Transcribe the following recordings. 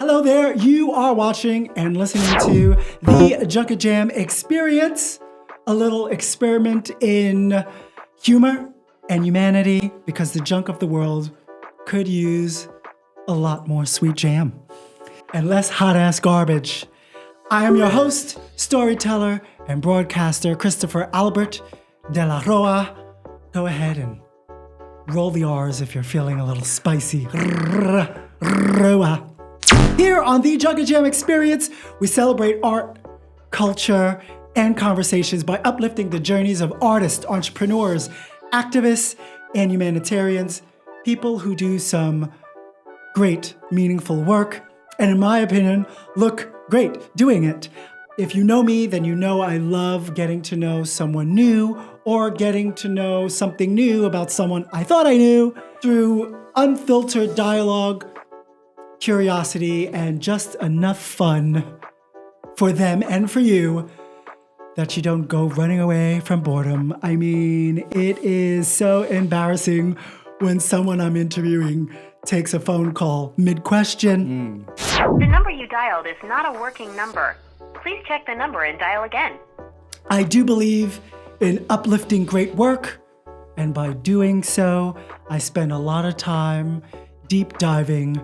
Hello there, you are watching and listening to the Jam Experience, a little experiment in humor and humanity, because the junk of the world could use a lot more sweet jam and less hot-ass garbage. I am your host, storyteller, and broadcaster, Christopher Albert de la Roa. Go ahead and roll the R's if you're feeling a little spicy. Roa. Here on the Jam Experience, we celebrate art, culture, and conversations by uplifting the journeys of artists, entrepreneurs, activists, and humanitarians, people who do some great, meaningful work, and in my opinion, look great doing it. If you know me, then you know I love getting to know someone new or getting to know something new about someone I thought I knew through unfiltered dialogue, curiosity, and just enough fun for them and for you that you don't go running away from boredom. I mean, it is so embarrassing when someone I'm interviewing takes a phone call mid-question. The number you dialed is not a working number. Please check the number and dial again. I do believe in uplifting great work, and by doing so, I spend a lot of time deep diving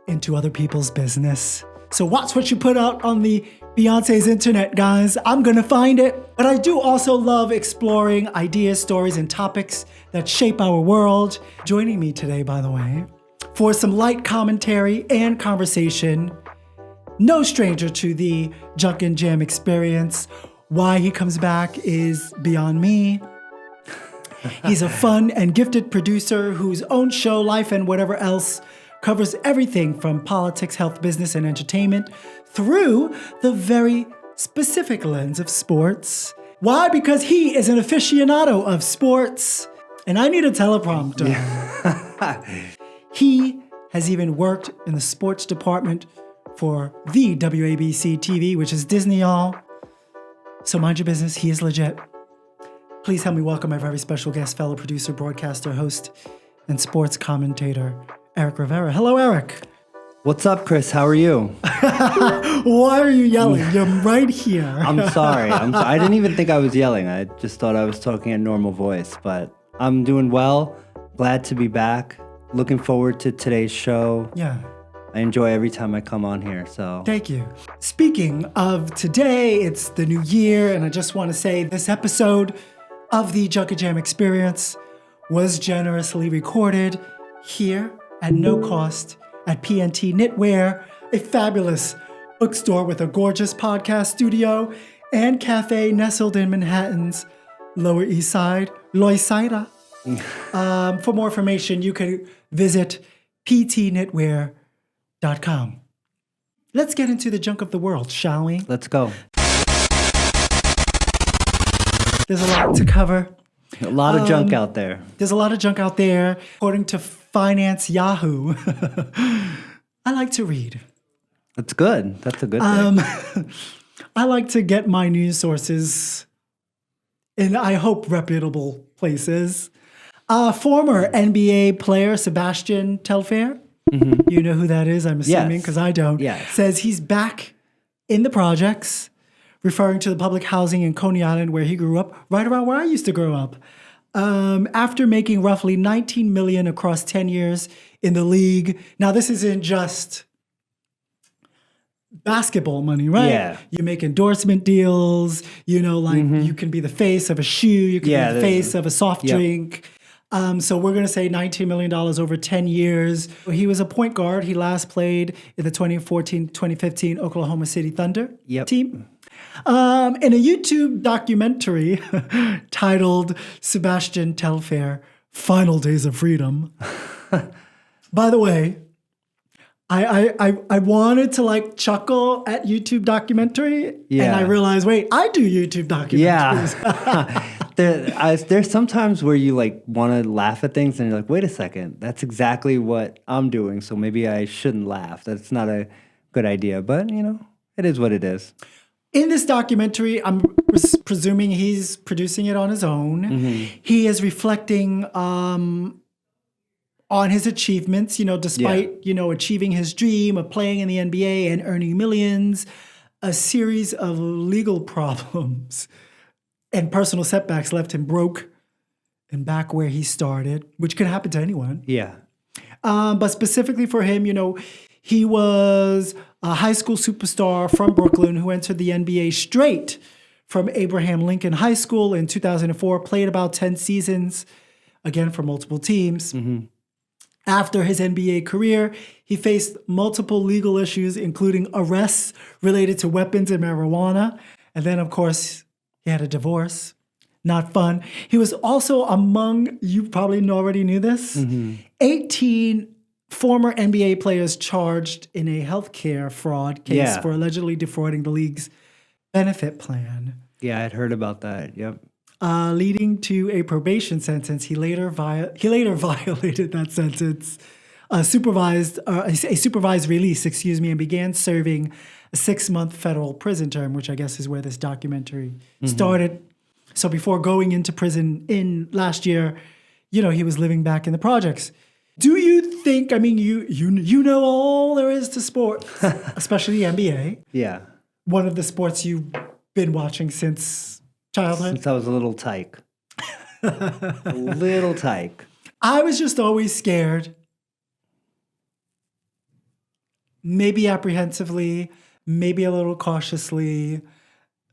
into other people's business. So watch what you put out on the Beyonce's internet, guys. I'm gonna find it. But I do also love exploring ideas, stories, and topics that shape our world. Joining me today, by the way, for some light commentary and conversation, no stranger to the Jam Experience. Why he comes back is beyond me. He's a fun and gifted producer whose own show, Life and Whatever Else, covers everything from politics, health, business, and entertainment through the very specific lens of sports. Why? Because he is an aficionado of sports, and I need a teleprompter. Yeah. He has even worked in the sports department for the WABC-TV, which is Disney, y'all. So mind your business, he is legit. Please help me welcome my very special guest, fellow producer, broadcaster, host, and sports commentator, Eric Rivera. Hello, Eric. What's up, Chris? How are you? Why are you yelling? You're right here. I'm sorry. I didn't even think I was yelling. I just thought I was talking in normal voice, but I'm doing well. Glad to be back. Looking forward to today's show. Yeah. I enjoy every time I come on here, so. Thank you. Speaking of today, it's the new year, and I just want to say this episode of the Jam Experience was generously recorded here at no cost at PNT Knitwear, a fabulous bookstore with a gorgeous podcast studio and cafe nestled in Manhattan's Lower East Side, Loisaida. For more information, you can visit ptknitwear.com. Let's get into the junk of the world, shall we? Let's go. There's a lot to cover. A lot of junk out there. There's a lot of junk out there. According to Finance Yahoo, I like to read. That's good. That's a good thing. I like to get my news sources in, I hope, reputable places. Former NBA player Sebastian Telfair, you know who that is, I'm assuming, because I don't, says he's back in the projects, referring to the public housing in Coney Island where he grew up, right around where I used to grow up. After making roughly $19 million across 10 years in the league. Now, this isn't just basketball money, right? Yeah. You make endorsement deals, you know, like you can be the face of a shoe, you can be the face of a soft drink. So we're going to say $19 million over 10 years. He was a point guard. He last played in the 2014-2015 Oklahoma City Thunder team. In a YouTube documentary titled Sebastian Telfair, Final Days of Freedom. By the way, I wanted to like chuckle at YouTube documentary, and I realized, wait, I do YouTube documentaries. Yeah. There's sometimes where you like want to laugh at things and you're like, wait a second, that's exactly what I'm doing, so maybe I shouldn't laugh. That's not a good idea, but you know, it is what it is. In this documentary, I'm presuming he's producing it on his own. He is reflecting on on his achievements, despite, achieving his dream of playing in the NBA and earning millions, a series of legal problems and personal setbacks left him broke and back where he started, which could happen to anyone. Yeah. But specifically for him, he was a high school superstar from Brooklyn who entered the NBA straight from Abraham Lincoln High School in 2004, played about 10 seasons, again for multiple teams. Mm-hmm. After his NBA career, he faced multiple legal issues, including arrests related to weapons and marijuana. And then, of course, he had a divorce. Not fun. He was also among, you probably already knew this, 18 former NBA players charged in a healthcare fraud case for allegedly defrauding the league's benefit plan. Yeah, I had heard about that. Yep. Leading to a probation sentence. He later violated that sentence, a supervised release, and began serving a 6-month federal prison term, which I guess is where this documentary started. So before going into prison in last year, he was living back in the projects. Do you think? I mean, you know all there is to sports, especially the NBA. Yeah. One of the sports you've been watching since childhood. Since I was a little tyke. A little tyke. I was just always scared. Maybe apprehensively, maybe a little cautiously,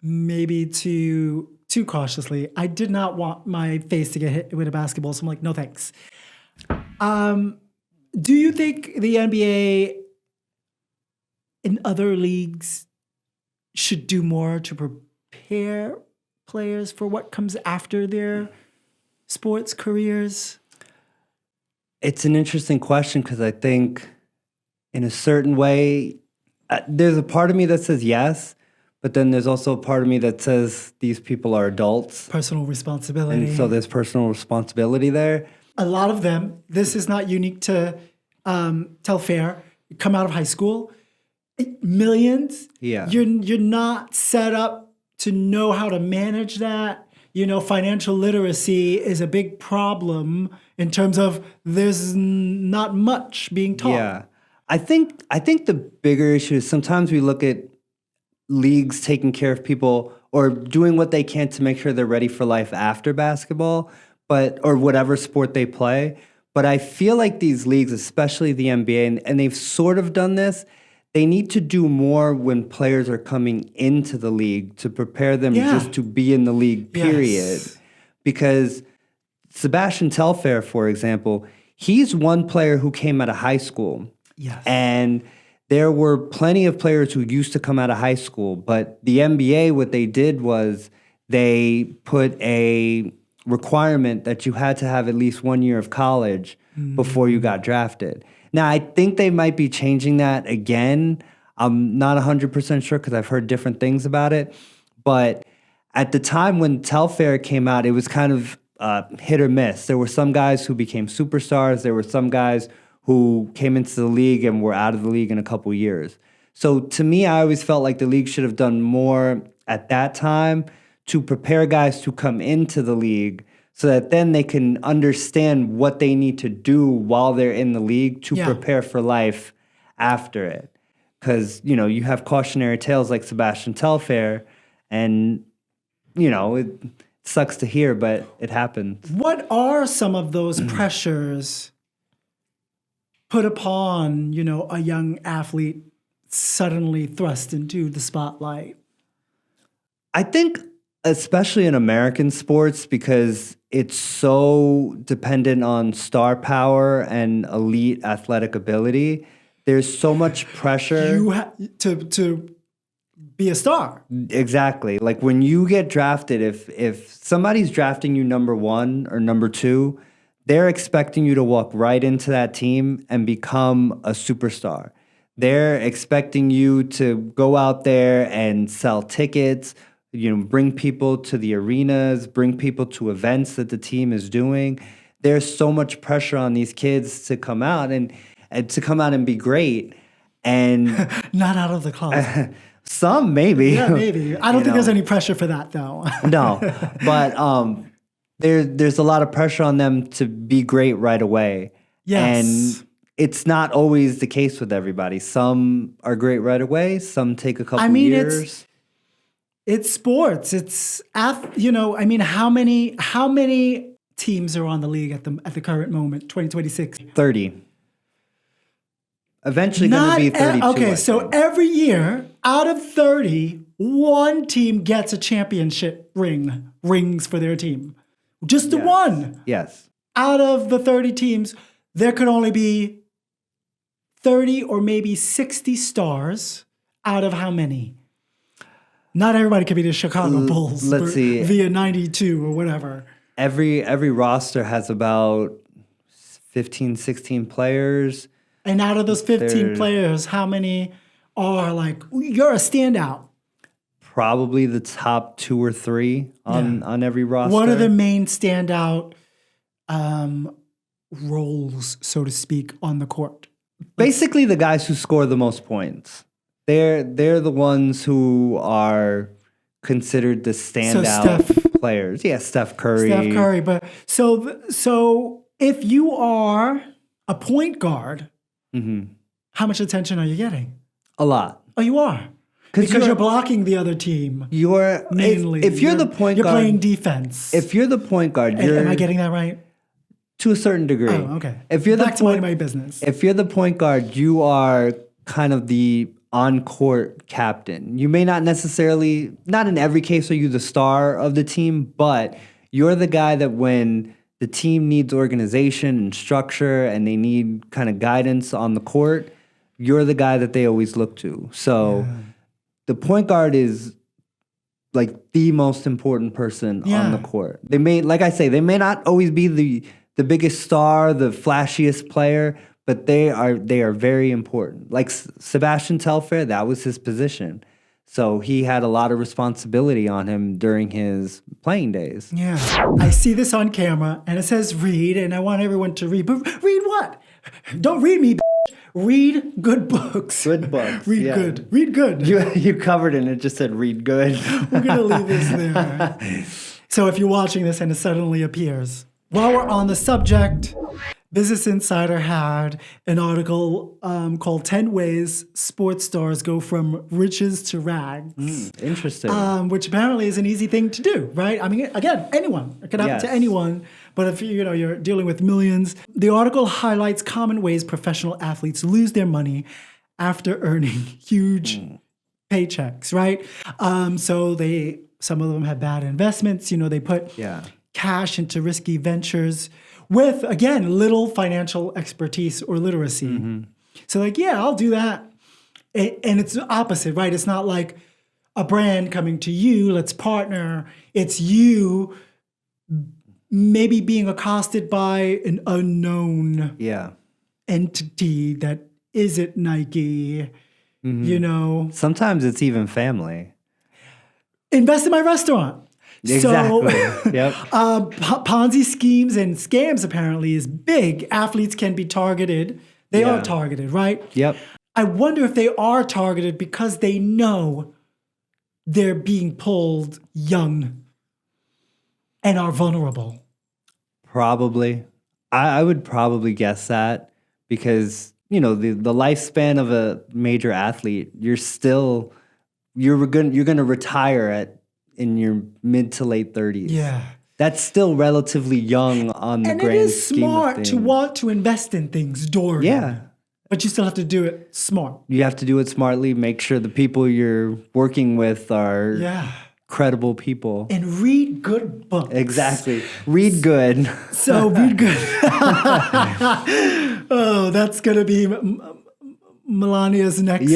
maybe too cautiously. I did not want my face to get hit with a basketball, so I'm like, no thanks. Do you think the NBA and other leagues should do more to prepare players for what comes after their sports careers? It's an interesting question because I think in a certain way, there's a part of me that says yes, but then there's also a part of me that says these people are adults. Personal responsibility. And so there's personal responsibility there. A lot of them, this is not unique to Telfair, come out of high school. Millions. Yeah. You're not set up to know how to manage that. Financial literacy is a big problem in terms of there's not much being taught. Yeah. I think the bigger issue is sometimes we look at leagues taking care of people or doing what they can to make sure they're ready for life after basketball, or whatever sport they play. But I feel like these leagues, especially the NBA, and they've sort of done this, they need to do more when players are coming into the league to prepare them just to be in the league, period. Yes. Because Sebastian Telfair, for example, he's one player who came out of high school. Yes. And there were plenty of players who used to come out of high school. But the NBA, what they did was they put a requirement that you had to have at least 1 year of college before you got drafted. Now, I think they might be changing that again. I'm not 100% sure because I've heard different things about it. But at the time when Telfair came out, it was kind of hit or miss. There were some guys who became superstars. There were some guys who came into the league and were out of the league in a couple years. So to me, I always felt like the league should have done more at that time to prepare guys to come into the league so that then they can understand what they need to do while they're in the league to prepare for life after it. Because, you have cautionary tales like Sebastian Telfair, and, it sucks to hear, but it happens. What are some of those pressures put upon, a young athlete suddenly thrust into the spotlight? I think especially in American sports, because it's so dependent on star power and elite athletic ability, there's so much pressure. To be a star. Exactly. Like when you get drafted, if somebody's drafting you number 1 or number 2, they're expecting you to walk right into that team and become a superstar. They're expecting you to go out there and sell tickets, bring people to the arenas, bring people to events that the team is doing. There's so much pressure on these kids to come out and to come out and be great. And not out of the closet. Some maybe. Yeah, maybe. I don't think there's any pressure for that though. No. But there's a lot of pressure on them to be great right away. Yes. And it's not always the case with everybody. Some are great right away. Some take a couple years. It's sports. It's how many teams are on the league at the current moment, 2026? 30. Eventually going to be 32. Okay, so every year, out of 30, one team gets a championship rings for their team. Just the one. Yes. Out of the 30 teams, there could only be 30 or maybe 60 stars out of how many? Not everybody could be the Chicago Bulls. Let's see. Via 92 or whatever. Every roster has about 15, 16 players. And out of those 15 players, how many are like, you're a standout? Probably the top 2 or 3 on every roster. What are the main standout roles, so to speak, on the court? Basically, the guys who score the most points. They're the ones who are considered the standout players. Yeah, Steph Curry. Steph Curry. But so if you are a point guard, how much attention are you getting? A lot. Oh, you are. Because you're blocking the other team. You're mainly. If you're the point guard, you're playing defense. If you're the point guard, am I getting that right? To a certain degree. Oh, okay. If you're Back to my business. If you're the point guard, you are kind of the on-court captain. You may not necessarily, not in every case are you the star of the team, but you're the guy that when the team needs organization and structure and they need kind of guidance on the court, you're the guy that they always look to. So the point guard is like the most important person on the court. They may, like I say, they may not always be the biggest star, the flashiest player, but they are very important. Like Sebastian Telfair, that was his position. So he had a lot of responsibility on him during his playing days. Yeah. I see this on camera and it says read, and I want everyone to read. But read what? Don't read me, bitch. Read good books. Good books. Read good. Read good. You covered it and it just said read good. We're going to leave this there. So if you're watching this and it suddenly appears, while we're on the subject, Business Insider had an article called 10 Ways Sports Stars Go From Riches to Rags. Interesting. Which apparently is an easy thing to do, right? I mean, again, anyone. It can happen to anyone. But if you're dealing with millions, the article highlights common ways professional athletes lose their money after earning huge paychecks, right? So some of them have bad investments. They put cash into risky ventures with, again, little financial expertise or literacy. So I'll do that. And it's the opposite, right? It's not like a brand coming to you, let's partner. It's you maybe being accosted by an unknown entity that isn't Nike, Sometimes it's even family. Invest in my restaurant. Exactly. So, yep. Ponzi schemes and scams apparently is big. Athletes can be targeted. They are targeted, right? Yep. I wonder if they are targeted because they know they're being pulled young and are vulnerable. Probably. I would probably guess that because, the lifespan of a major athlete, you're going to retire in your mid to late 30s. Yeah. That's still relatively young on the grand scheme of things. And it is smart to want to invest in things during. Yeah. But you still have to do it smart. You have to do it smartly. Make sure the people you're working with are credible people. And read good books. Exactly. Read good. So read good. Oh, that's going to be Melania's next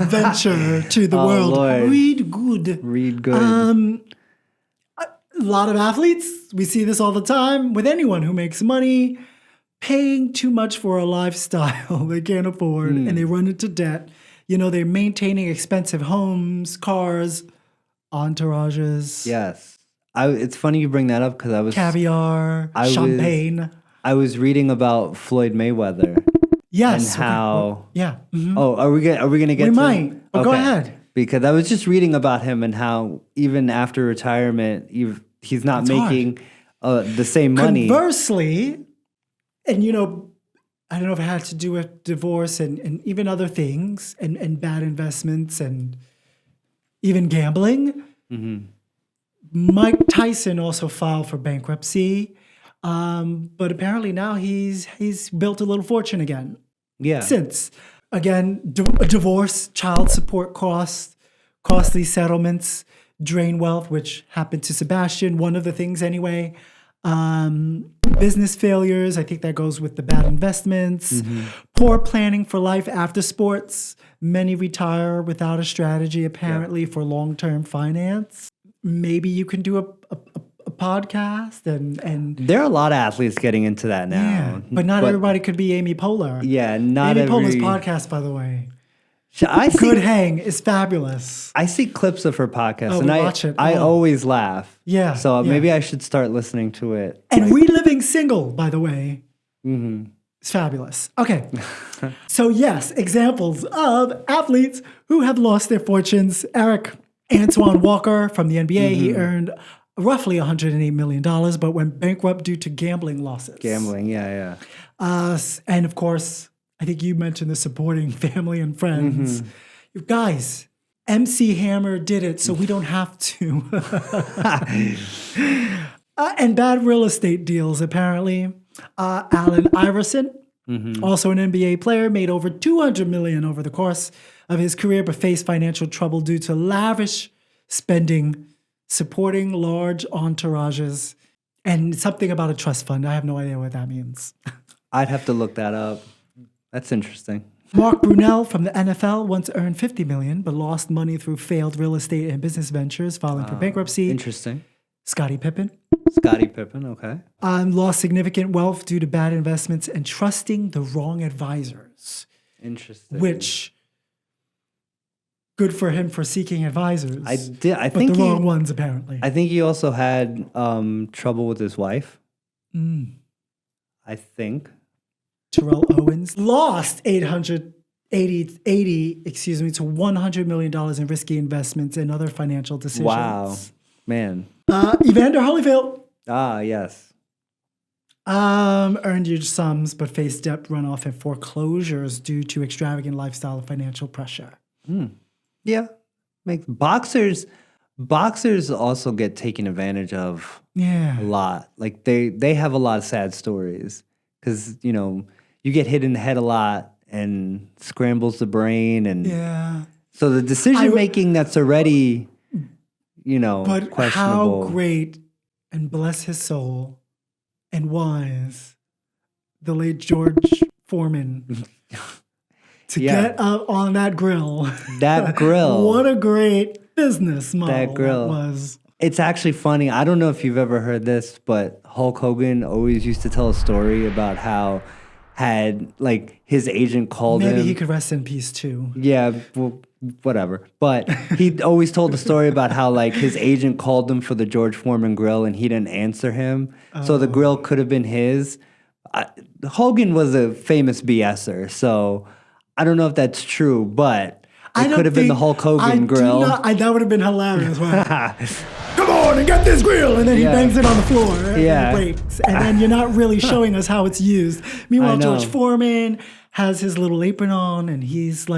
venture to the world. Lord. Read good. Read good. A lot of athletes, we see this all the time with anyone who makes money, paying too much for a lifestyle they can't afford and they run into debt. They're maintaining expensive homes, cars, entourages. Yes. It's funny you bring that up because I was... Caviar, champagne. I was reading about Floyd Mayweather. Yes. And how... Yeah. Mm-hmm. Oh, are we going to get we to... might. But go ahead. Because I was just reading about him and how even after retirement, he's not making the same money. Conversely, And, I don't know if it had to do with divorce and even other things and bad investments and even gambling. Mike Tyson also filed for bankruptcy. But apparently now he's built a little fortune again. Yeah. Since, again, divorce, child support costs, costly settlements, drain wealth, which happened to Sebastian, one of the things anyway. Business failures, I think that goes with the bad investments. Poor planning for life after sports. Many retire without a strategy, apparently, for long-term finance. Maybe you can do a podcast and There are a lot of athletes getting into that now. yeah, but not everybody could be Amy Poehler. Yeah, not Amy Poehler's every... podcast, by the way. I see, Good Hang is fabulous. I see clips of her podcast, Oh, and watch it. I always laugh. Yeah, So yeah. maybe I should start listening to it. And Reliving Single, by the way, is fabulous. Okay. So yes, examples of athletes who have lost their fortunes. Antoine Walker from the NBA, he earned roughly $108 million, but went bankrupt due to gambling losses. Gambling, yeah. And of course, I think you mentioned the supporting family and friends. You guys, MC Hammer did it, so we don't have to. And bad real estate deals, apparently. Allen Iverson, also an NBA player, made over $200 million over the course of his career, but faced financial trouble due to lavish spending, supporting large entourages, and something about a trust fund. I have no idea what that means. I'd have to look that up. That's interesting. Mark Brunell from the NFL once earned $50 million, but lost money through failed real estate and business ventures, filing for bankruptcy. Interesting. Scottie Pippen Scottie Pippen, okay. lost significant wealth due to bad investments and trusting the wrong advisors, Interesting. which good for him for seeking advisors. I but think the wrong ones, apparently. I think he also had trouble with his wife. I think. Terrell Owens lost 80 to $100 million in risky investments and other financial decisions. Wow. Man. Evander Holyfield Ah, yes. earned huge sums but faced debt runoff and foreclosures due to extravagant lifestyle and financial pressure. Yeah. Boxers also get taken advantage of Yeah. a lot. Like they have a lot of sad stories because, you get hit in the head a lot and scrambles the brain. And Yeah. so the decision making that's already, But questionable. how great, and bless his soul, and wise, the late George Foreman to get up on that grill. That grill. What a great business model That grill. was. It's actually funny. I don't know if you've ever heard this, but Hulk Hogan always used to tell a story about how his agent called him. Maybe he could rest in peace too. Yeah, well, whatever. But he always told a story about how his agent called him for the George Foreman grill and he didn't answer him. So the grill could have been his. Hogan was a famous BSer, so I don't know if that's true, but it could have been the Hulk Hogan grill. That would have been hilarious. Right? Come on and get this grill, and then he bangs it on the floor. Yeah. And it breaks. And then you're not really showing us how it's used. Meanwhile, I know. George Foreman has his little apron on, and he's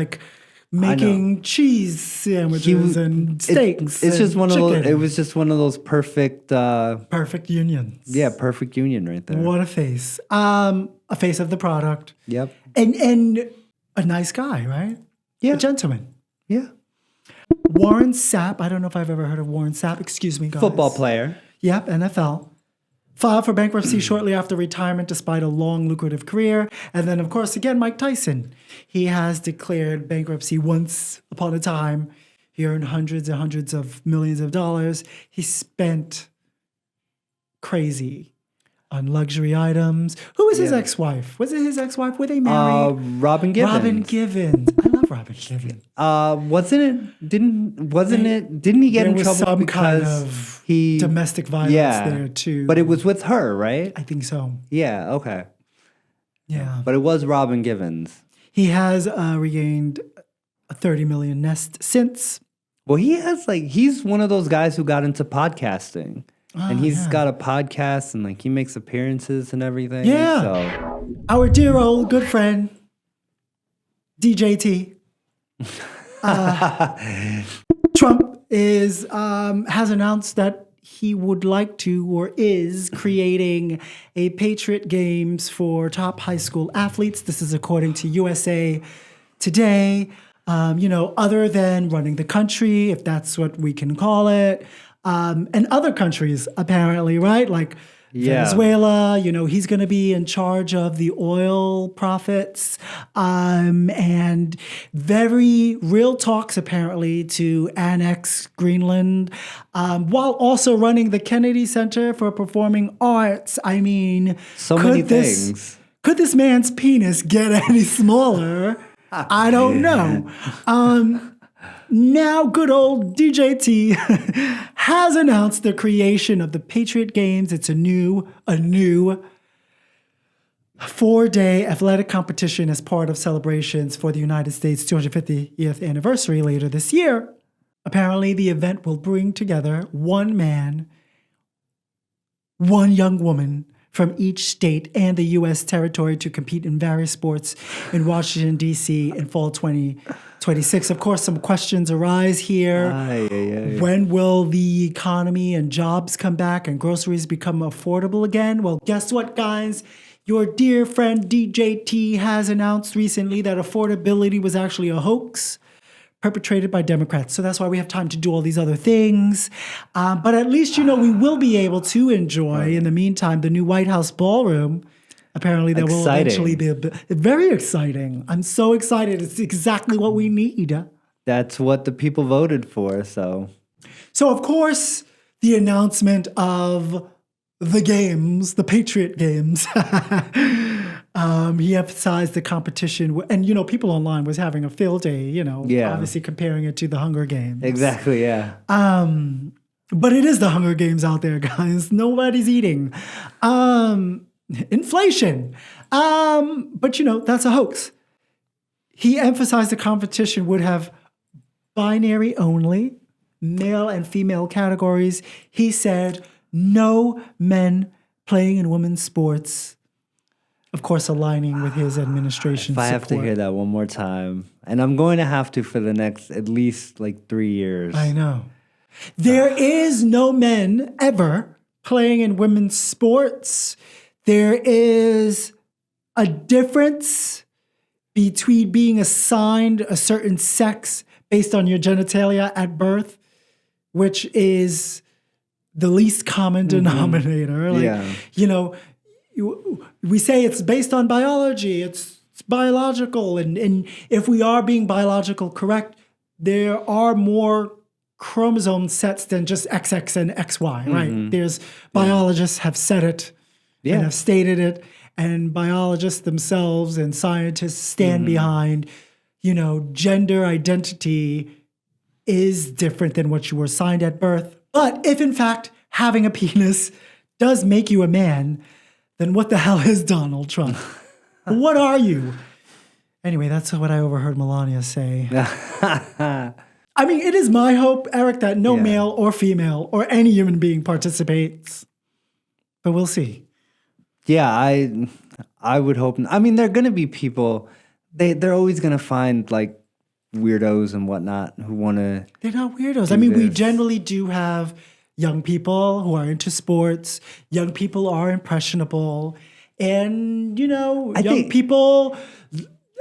making cheese sandwiches and steaks. It's just and one of those. chicken. It was just one of those perfect. Perfect unions. Yeah, perfect union right there. What a face. A face of the product. Yep. And a nice guy, right? Yeah. A gentleman. Yeah. Warren Sapp. I don't know if I've ever heard of Warren Sapp. Excuse me, guys. Football player. Yep, NFL. Filed for bankruptcy shortly after retirement despite a long, lucrative career. And then, of course, again, Mike Tyson. He has declared bankruptcy once upon a time. He earned hundreds and hundreds of millions of dollars. He spent crazy on luxury items. Who was his ex-wife? Was it his ex-wife? Were they married? Robin Givens. Robin Givens. I love Robin Givens. Didn't he get There in was trouble some kind because of he domestic violence there too. But it was with her, right? I think so. Yeah, okay. Yeah. But it was Robin Givens. He has regained a 30 million nest since. Well, he's one of those guys who got into podcasting. and he's got a podcast and like he makes appearances and everything. Yeah. So Our dear old good friend, DJT. Trump has announced that he would like to or is creating a Patriot Games for top high school athletes. This is according to USA Today. Other than running the country, if that's what we can call it, and other countries apparently, right? Like Venezuela, he's going to be in charge of the oil profits, and very real talks apparently to annex Greenland, while also running the Kennedy Center for Performing Arts. I mean, so many things. Could this man's penis get any smaller? I don't know. Now, good old DJT has announced the creation of the Patriot Games. It's a new 4-day athletic competition as part of celebrations for the United States 250th anniversary later this year. Apparently, the event will bring together one man, one young woman from each state and the U.S. territory to compete in various sports in Washington, D.C. in fall 2026. Of course, some questions arise here. When will the economy and jobs come back and groceries become affordable again? Well, guess what, guys? Your dear friend DJT has announced recently that affordability was actually a hoax perpetrated by Democrats. So that's why we have time to do all these other things. But at least, we will be able to enjoy, in the meantime, the new White House ballroom. Apparently, that will eventually be very exciting. I'm so excited. It's exactly what we need. That's what the people voted for, so. So, of course, the announcement of the games, the Patriot Games, he emphasized the competition. And, people online was having a field day, obviously comparing it to the Hunger Games. Exactly, yeah. But it is the Hunger Games out there, guys. Nobody's eating. Inflation. But, that's a hoax. He emphasized the competition would have binary only, male and female categories. He said no men playing in women's sports. Of course, aligning with his administration's support. If I have to hear that one more time, and I'm going to have to for the next at least 3 years. I know. There is no men ever playing in women's sports. There is a difference between being assigned a certain sex based on your genitalia at birth, which is the least common denominator. We say it's based on biology, it's biological. And if we are being biological correct, there are more chromosome sets than just XX and XY, right? There's biologists have said it and have stated it, and biologists themselves and scientists stand behind, gender identity is different than what you were assigned at birth. But if in fact having a penis does make you a man, then what the hell is Donald Trump? What are you? Anyway, that's what I overheard Melania say. I mean, it is my hope, Eric, that no male or female or any human being participates. But we'll see. Yeah, I would hope. I mean, there are going to be people. They're always going to find weirdos and whatnot who want to. They're not weirdos. I mean, we generally do have young people who are into sports. Young people are impressionable. And, young people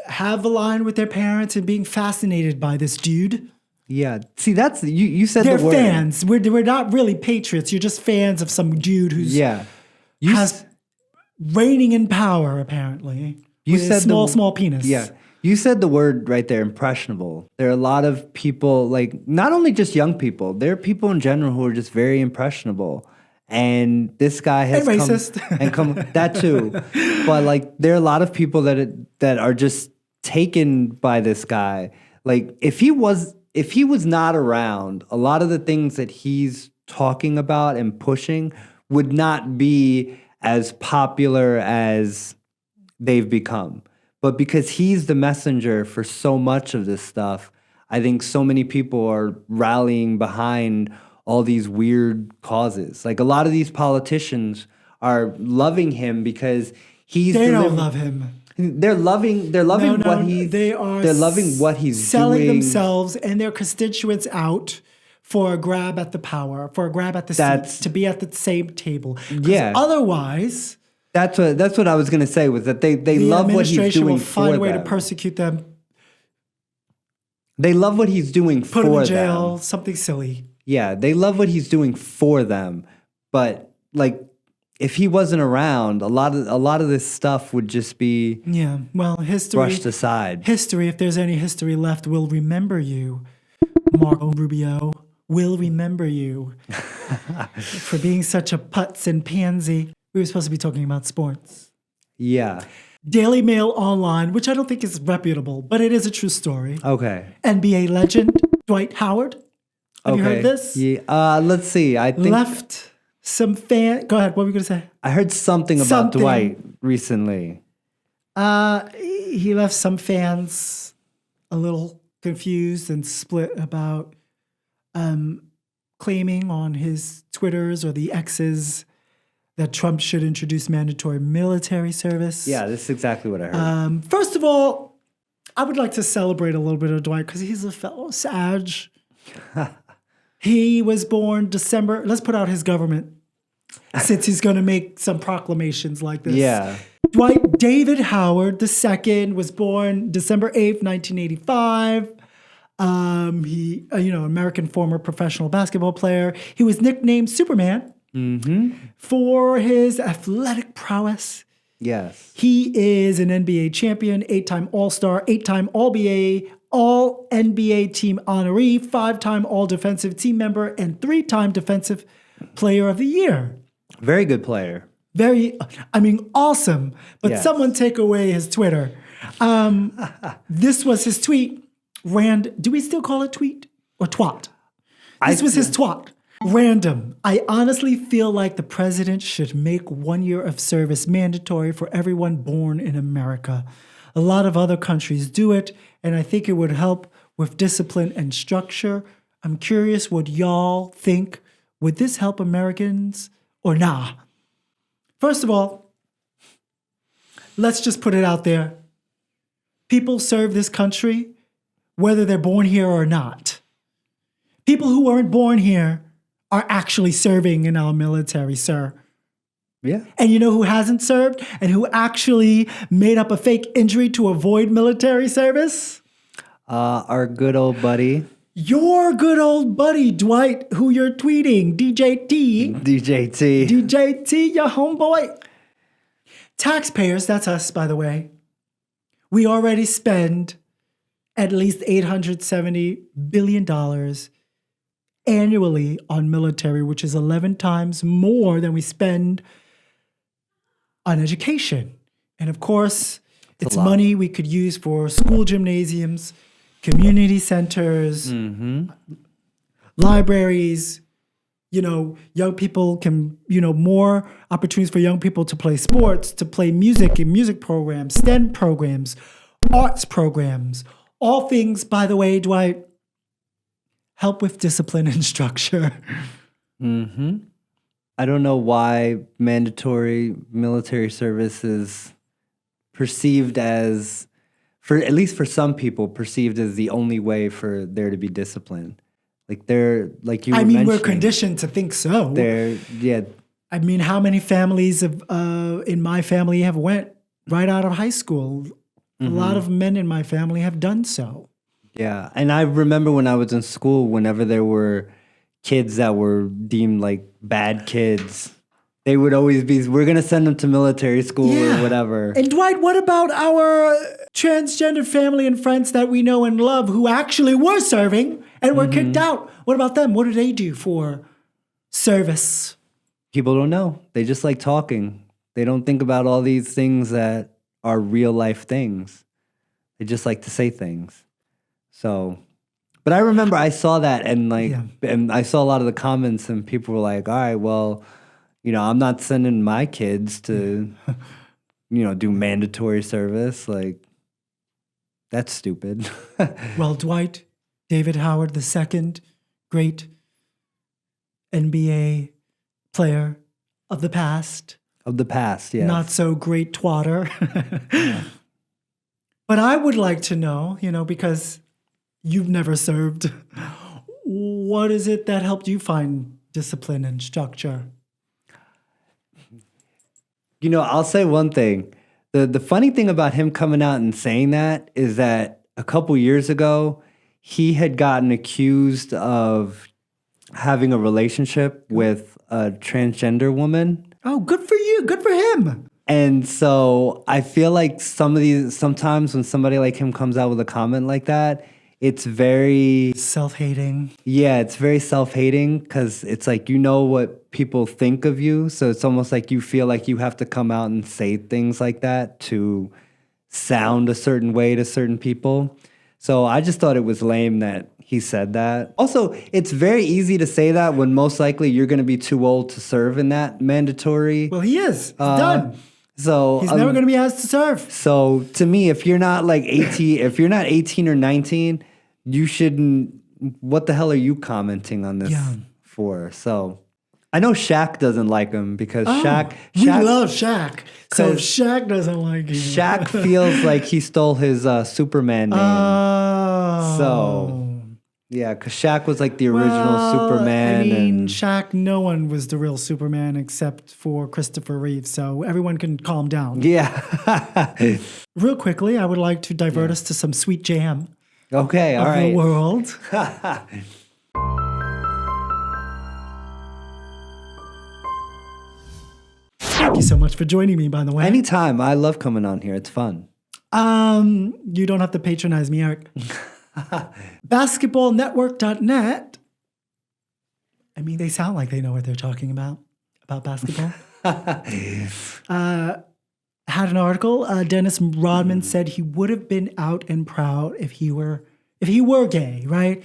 have a line with their parents and being fascinated by this dude. Yeah. See, that's, you said they're the word. They're fans. We're not really patriots. You're just fans of some dude who's has reigning in power, apparently. You said small penis. Yeah. You said the word right there, impressionable. There are a lot of people, not only just young people, there are people in general who are just very impressionable. And this guy has come that too. But there are a lot of people that are just taken by this guy. If he was not around, a lot of the things that he's talking about and pushing would not be as popular as they've become. But because he's the messenger for so much of this stuff, I think so many people are rallying behind all these weird causes. Like a lot of these politicians are loving him because They don't love him. They're loving They're loving what he's selling doing. themselves and their constituents out for a grab at the power, for a grab at the seats, to be at the same table. Yeah. Otherwise, That's what I was gonna say, was that they love what he's administration doing will find for a way them. to persecute them, They love what he's doing put for them in jail, them. something silly. Yeah, they love what he's doing for them. But like, if he wasn't around, a lot of this stuff would just be History brushed aside. History, if there's any history left, will remember you. Marco Rubio will remember you for being such a putz and pansy. We were supposed to be talking about sports. Yeah. Daily Mail Online, which I don't think is reputable, but it is a true story. Okay. NBA legend Dwight Howard. Have you heard this? Yeah. Let's see. I think Left some fan. Go ahead. What were you going to say? I heard something about Dwight recently. He left some fans a little confused and split about claiming on his Twitters or the X's that Trump should introduce mandatory military service. Yeah, this is exactly what I heard. First of all, I would like to celebrate a little bit of Dwight because he's a fellow Sag. He was born December. Let's put out his government since he's going to make some proclamations like this. Yeah. Dwight David Howard II was born December 8th, 1985. He, American former professional basketball player. He was nicknamed Superman for his athletic prowess. Yes. He is an NBA champion, 8-time All-Star, 8-time All-NBA, All-NBA team honoree, 5-time All-Defensive team member, and 3-time Defensive Player of the Year. Very good player. Awesome. But Yes. someone take away his Twitter. This was his tweet. Do we still call it tweet or twat? This was his twat. Random. I honestly feel like the president should make 1 year of service mandatory for everyone born in America. A lot of other countries do it, and I think it would help with discipline and structure. I'm curious what y'all think. Would this help Americans or nah? First of all, let's just put it out there. People serve this country whether they're born here or not. People who weren't born here are actually serving in our military, sir. Yeah. And you know who hasn't served and who actually made up a fake injury to avoid military service? Our good old buddy. Your good old buddy, Dwight, who you're tweeting, DJT. DJT, your homeboy. Taxpayers, that's us, by the way. We already spend at least $870 billion annually on military, which is 11 times more than we spend on education. And of course, it's money we could use for school gymnasiums, community centers, libraries. Young people can, more opportunities for young people to play sports, to play music and music programs, STEM programs, arts programs. All things, by the way, Dwight, help with discipline and structure. I don't know why mandatory military service is perceived as, at least for some people, perceived as the only way for there to be discipline. Like you were mentioning. We're conditioned to think so. How many families in my family have went right out of high school? A lot of men in my family have done so. Yeah, and I remember when I was in school, whenever there were kids that were deemed like bad kids, they would always be, we're going to send them to military school or whatever. And Dwight, what about our transgender family and friends that we know and love who actually were serving and were kicked out? What about them? What do they do for service? People don't know. They just like talking. They don't think about all these things that are real life things. They just like to say things. So, but I remember I saw that and and I saw a lot of the comments and people were like, all right, well, I'm not sending my kids to, do mandatory service. Like, that's stupid. Well, Dwight David Howard II, great NBA player of the past. Of the past, yes. Not so great twatter. But I would like to know, because you've never served, what is it that helped you find discipline and structure? I'll say one thing. The funny thing about him coming out and saying that is that a couple years ago, he had gotten accused of having a relationship with a transgender woman. Oh, good for you. Good for him. And so I feel like sometimes when somebody like him comes out with a comment like that, it's very self-hating. Yeah, it's very self-hating because it's like what people think of you. So it's almost like you feel like you have to come out and say things like that to sound a certain way to certain people. So I just thought it was lame that he said that. Also, it's very easy to say that when most likely you're going to be too old to serve in that mandatory. Well, he is. He's done. So he's never going to be asked to serve. So to me, if you're not like 18, if you're not 18 or 19, you shouldn't. What the hell are you commenting on this for? So I know Shaq doesn't like him because Shaq. We love Shaq. So if Shaq doesn't like him, Shaq feels like he stole his Superman name. Oh. So. Yeah, because Shaq was like the original Superman. I mean, Shaq, no one was the real Superman except for Christopher Reeve, so everyone can calm down. Yeah. Real quickly, I would like to divert us to some sweet jam. Okay, all right. Of the world. Thank you so much for joining me, by the way. Anytime. I love coming on here. It's fun. You don't have to patronize me, Eric. Basketballnetwork.net. I mean, they sound like they know what they're talking about basketball. Had an article. Dennis Rodman said he would have been out and proud if he were gay, right?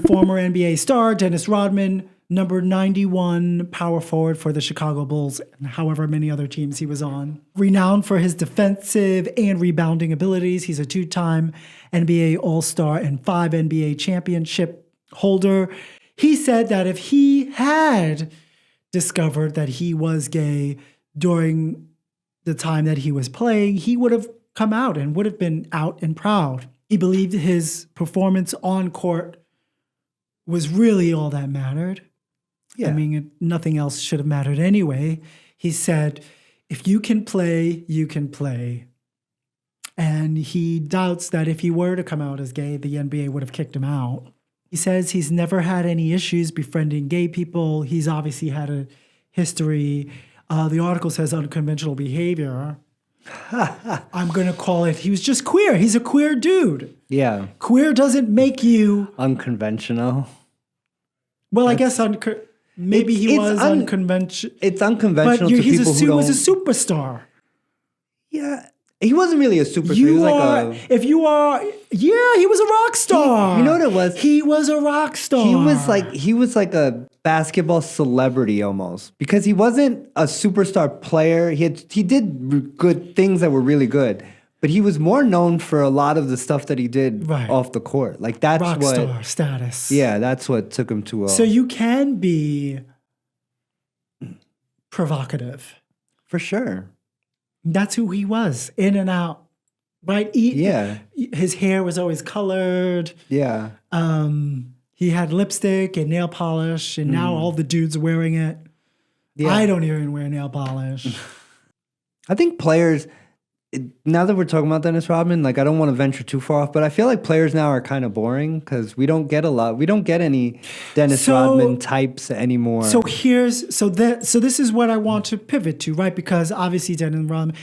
Former NBA star Dennis Rodman, number 91 power forward for the Chicago Bulls, and however many other teams he was on. Renowned for his defensive and rebounding abilities, he's a two-time NBA All-Star and 5 NBA championship holder. He said that if he had discovered that he was gay during the time that he was playing, he would have come out and would have been out and proud. He believed his performance on court was really all that mattered. Yeah. I mean, nothing else should have mattered anyway. He said, if you can play, you can play. And he doubts that if he were to come out as gay, the NBA would have kicked him out. He says he's never had any issues befriending gay people. He's obviously had a history. The article says unconventional behavior. I'm going to call it, he was just queer. He's a queer dude. Yeah. Queer doesn't make you... Unconventional. Well, I guess maybe he was unconventional. It's unconventional but to people who don't... He was a superstar. Yeah. He wasn't really a superstar. He was was he was a rock star. You know what it was? He was a rock star. He was like a basketball celebrity almost because he wasn't a superstar player. He did good things that were really good, but he was more known for a lot of the stuff that he did off the court. Like that's rock what star status. Yeah, that's what took him to. So you can be provocative, for sure. That's who he was, in and out, right? His hair was always colored. Yeah. He had lipstick and nail polish, and now all the dudes are wearing it. Yeah. I don't even wear nail polish. I think players, now that we're talking about Dennis Rodman, like I don't want to venture too far off, but I feel like players now are kind of boring because we don't get any Dennis Rodman types anymore. So this is what I want to pivot to, right? Because obviously Dennis Rodman,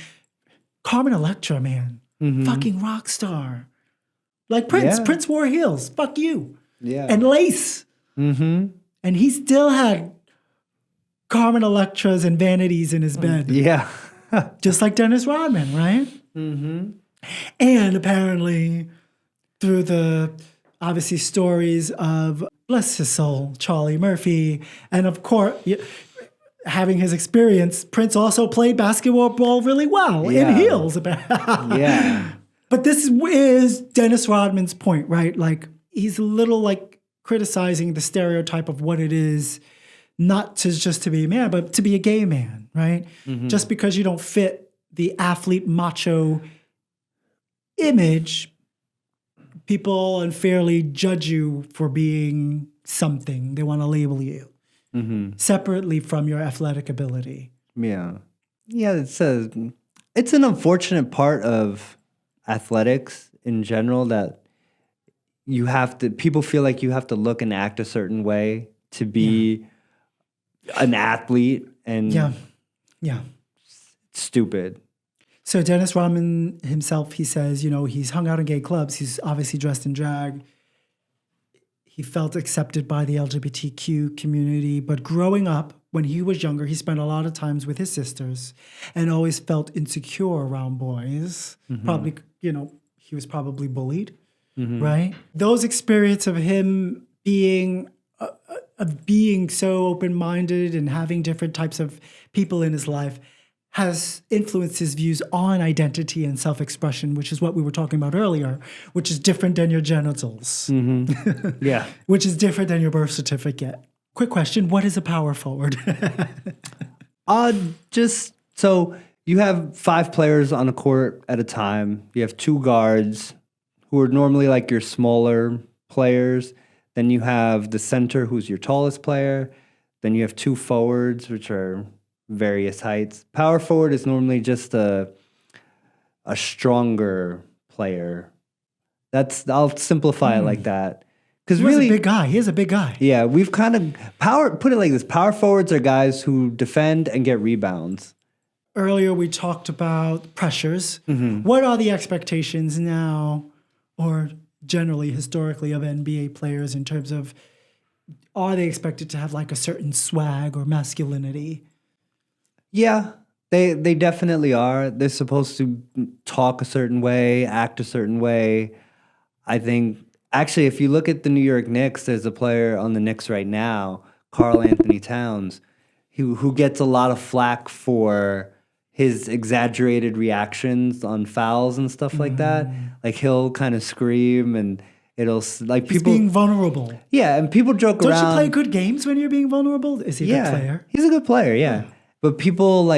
Carmen Electra, man, fucking rock star, like Prince. Yeah. Prince wore heels. Fuck you. Yeah. And lace. Mm-hmm. And he still had Carmen Electras and vanities in his bed. Yeah. Just like Dennis Rodman, right? Mm-hmm. And apparently, through the obviously stories of, bless his soul, Charlie Murphy, and of course, having his experience, Prince also played basketball really well in heels. Yeah. But this is Dennis Rodman's point, right? Like, he's a little like criticizing the stereotype of what it is not just to be a man, but to be a gay man, right? Just because you don't fit the athlete macho image, people unfairly judge you for being something. They want to label you separately from your athletic ability. Yeah. Yeah, it's an unfortunate part of athletics in general that people feel like you have to look and act a certain way to be an athlete, and Yeah. it's stupid. So Dennis Rodman himself, he says, he's hung out in gay clubs. He's obviously dressed in drag. He felt accepted by the LGBTQ community. But growing up, when he was younger, he spent a lot of times with his sisters and always felt insecure around boys. Probably, he was probably bullied, right? Those experiences of him being so open-minded and having different types of people in his life has influenced his views on identity and self-expression, which is what we were talking about earlier, which is different than your genitals. Yeah. Which is different than your birth certificate. Quick question, what is a power forward? So you have 5 players on a court at a time. You have 2 guards who are normally like your smaller players. Then you have the center, who's your tallest player. Then you have 2 forwards, which are various heights. Power forward is normally just a stronger player. I'll simplify it like that. Because He is a big guy. He is a big guy. Yeah, we've kind of put it like this. Power forwards are guys who defend and get rebounds. Earlier we talked about pressures. What are the expectations now, or generally historically, of NBA players in terms of, are they expected to have like a certain swag or masculinity? Yeah, they definitely are. They're supposed to talk a certain way, act a certain way. I think, actually, if you look at the New York Knicks, there's a player on the Knicks right now, Karl Anthony Towns, who gets a lot of flack for his exaggerated reactions on fouls and stuff like that. Like, he'll kind of scream, and it'll like He's people being vulnerable. Yeah, and people joke Don't around. you play good games when you're being vulnerable? Is he a good player? He's a good player, yeah. But people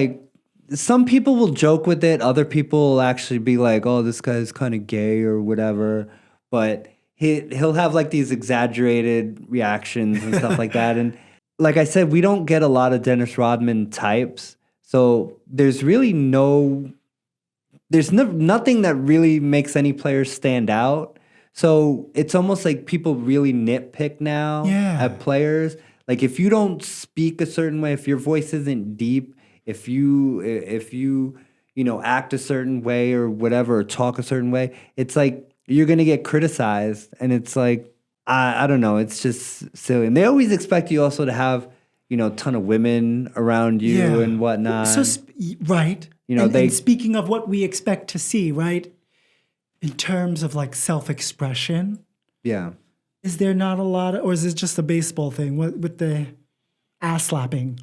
some people will joke with it. Other people will actually be like, "Oh, this guy's kind of gay or whatever." But he'll have like these exaggerated reactions and stuff like that. And like I said, we don't get a lot of Dennis Rodman types. So there's really nothing that really makes any player stand out. So it's almost like people really nitpick now at players. Like, if you don't speak a certain way, if your voice isn't deep, if you act a certain way or whatever, or talk a certain way, it's like you're gonna get criticized. And it's like, I don't know, it's just silly. And they always expect you also to have, a ton of women around you and whatnot. So right. And speaking of what we expect to see, right, in terms of like self-expression. Yeah. Is there not a lot of, or is it just a baseball thing with the ass slapping?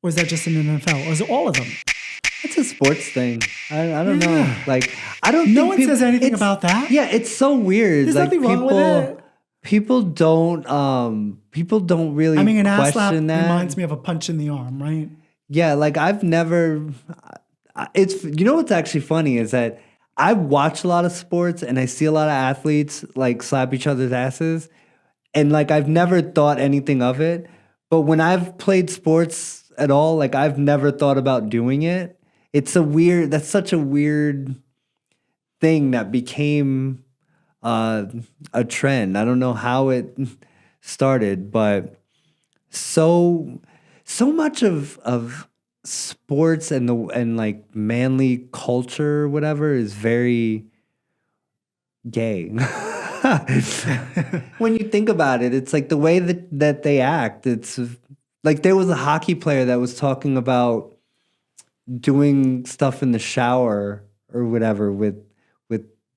Or is that just in the NFL? Or is it all of them? It's a sports thing. I don't know. Like, I don't. No one says anything about that. Yeah, it's so weird. There's nothing wrong with it. People don't really. I mean, an ass slap that. reminds me of a punch in the arm, right? Yeah, like I've never. It's what's actually funny is that I watch a lot of sports and I see a lot of athletes like slap each other's asses, and like I've never thought anything of it. But when I've played sports at all, like I've never thought about doing it. That's such a weird thing that became a trend. I don't know how it started, but so much of sports and like manly culture or whatever is very gay. When you think about it, it's like the way that they act. It's like there was a hockey player that was talking about doing stuff in the shower or whatever with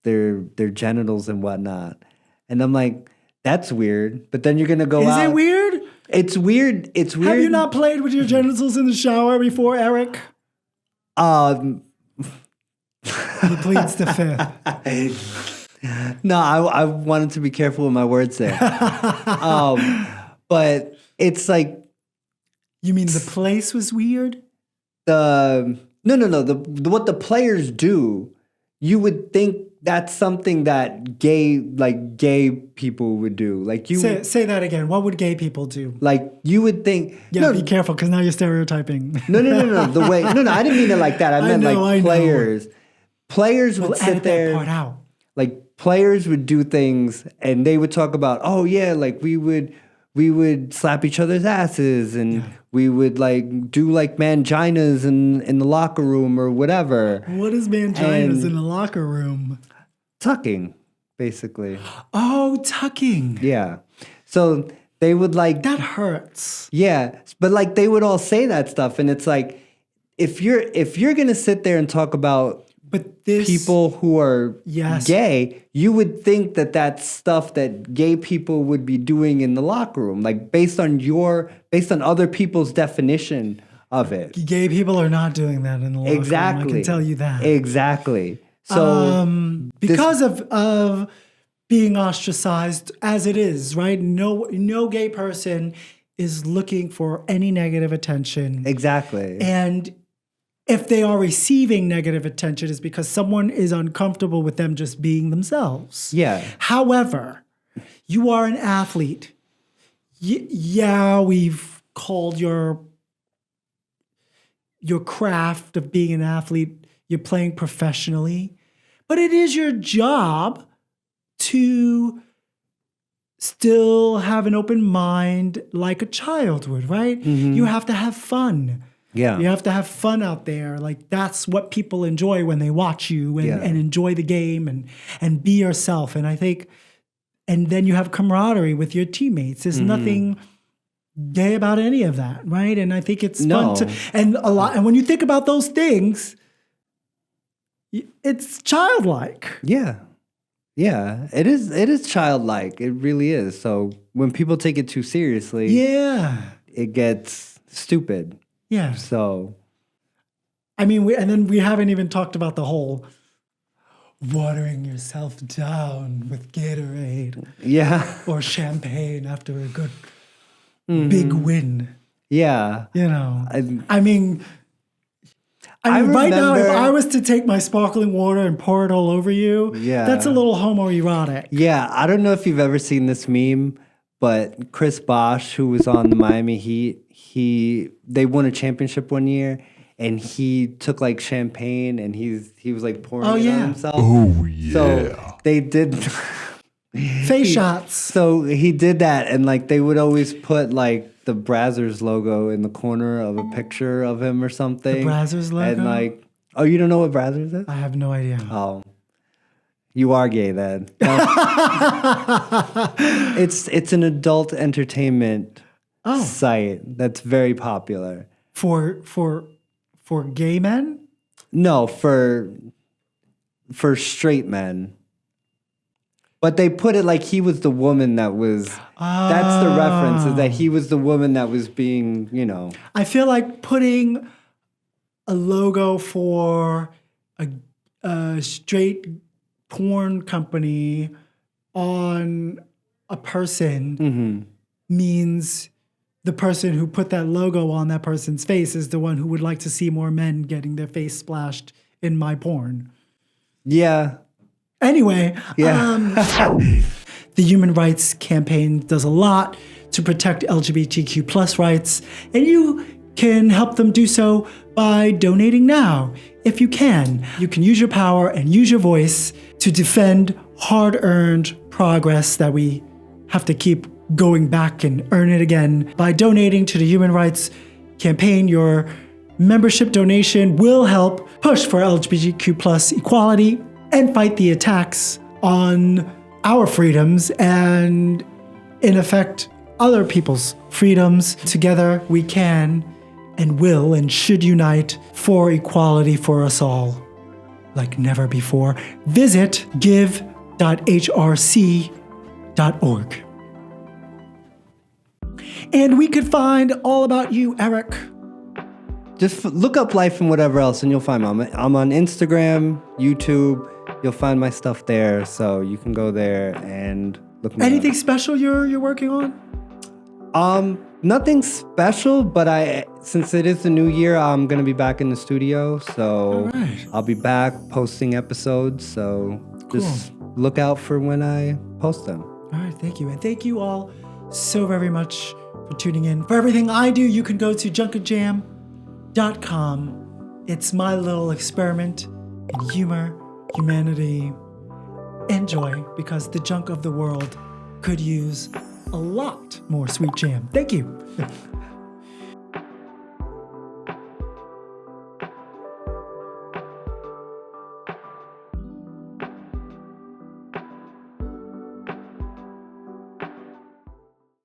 their genitals and whatnot. And I'm like, that's weird. But then you're gonna go out. Is it weird? It's weird. It's weird. Have you not played with your genitals in the shower before, Eric? He pleads the fifth. No, I wanted to be careful with my words there. But it's like You mean the place was weird? No. What the players do, you would think that's something that gay people would do. Like you say that again. What would gay people do? Like you would think. Yeah, be careful because now you're stereotyping. No. The way. No. I didn't mean it like that. I meant like players. Players would sit there. That part out. Like players would do things, and they would talk about, oh yeah, like we would slap each other's asses, and we would like do like manginas in the locker room or whatever. What is manginas in the locker room? Tucking, basically. Oh, tucking. Yeah. So they would like that hurts. Yeah, but like they would all say that stuff, and it's like if you're gonna sit there and talk about people who are gay, you would think that that's stuff that gay people would be doing in the locker room, like based on other people's definition of it. Gay people are not doing that in the locker room. I can tell you that. Exactly. So because of being ostracized as it is, right? No gay person is looking for any negative attention. Exactly. And if they are receiving negative attention, it's because someone is uncomfortable with them just being themselves. Yeah. However, you are an athlete. We've called your craft of being an athlete, you're playing professionally, but it is your job to still have an open mind like a child would, right? Mm-hmm. You have to have fun. Yeah. You have to have fun out there. Like that's what people enjoy when they watch you and enjoy the game and be yourself. And I think, and then you have camaraderie with your teammates. There's nothing gay about any of that, right? And I think it's fun to, and when you think about those things, it's childlike. Yeah. Yeah. It is childlike. It really is. So when people take it too seriously, it gets stupid. Yeah. So, I mean, we haven't even talked about the whole watering yourself down with Gatorade. Yeah. Or champagne after a good big win. Yeah. You know, I mean, right now, if I was to take my sparkling water and pour it all over you, that's a little homoerotic. Yeah. I don't know if you've ever seen this meme, but Chris Bosh, who was on the Miami Heat, they won a championship one year, and he took like champagne and he was like pouring it on himself. Oh yeah. So they did face shots. So he did that, and like they would always put like the Brazzers logo in the corner of a picture of him or something. The Brazzers logo? And like, oh, you don't know what Brazzers is? I have no idea. Oh. You are gay then. It's an adult entertainment site that's very popular. For gay men? No, for straight men. But they put it like he was the woman that was that's the reference, is that he was the woman that was being, you know. I feel like putting a logo for a straight porn company on a person means the person who put that logo on that person's face is the one who would like to see more men getting their face splashed in my porn. Yeah. Anyway, the Human Rights Campaign does a lot to protect LGBTQ plus rights, and you can help them do so by donating now. If you can use your power and use your voice to defend hard-earned progress that we have to keep going back and earn it again. By donating to the Human Rights Campaign, your membership donation will help push for LGBTQ plus equality and fight the attacks on our freedoms and, in effect, other people's freedoms. Together, we can and will and should unite for equality for us all like never before. Visit give.hrc.org. And we could find all about you, Eric. Just look up Life and whatever else, and you'll find me. I'm on Instagram, YouTube. You'll find my stuff there, so you can go there and look me Anything up. special you're working on? Nothing special, but since it is the new year, I'm gonna be back in the studio, so right. I'll be back posting episodes. So just look out for when I post them. All right, thank you. And thank you all so very much for tuning in. For everything I do, you can go to junkajam.com. It's my little experiment in humor, humanity, and joy, because the junk of the world could use a lot more sweet jam. Thank you.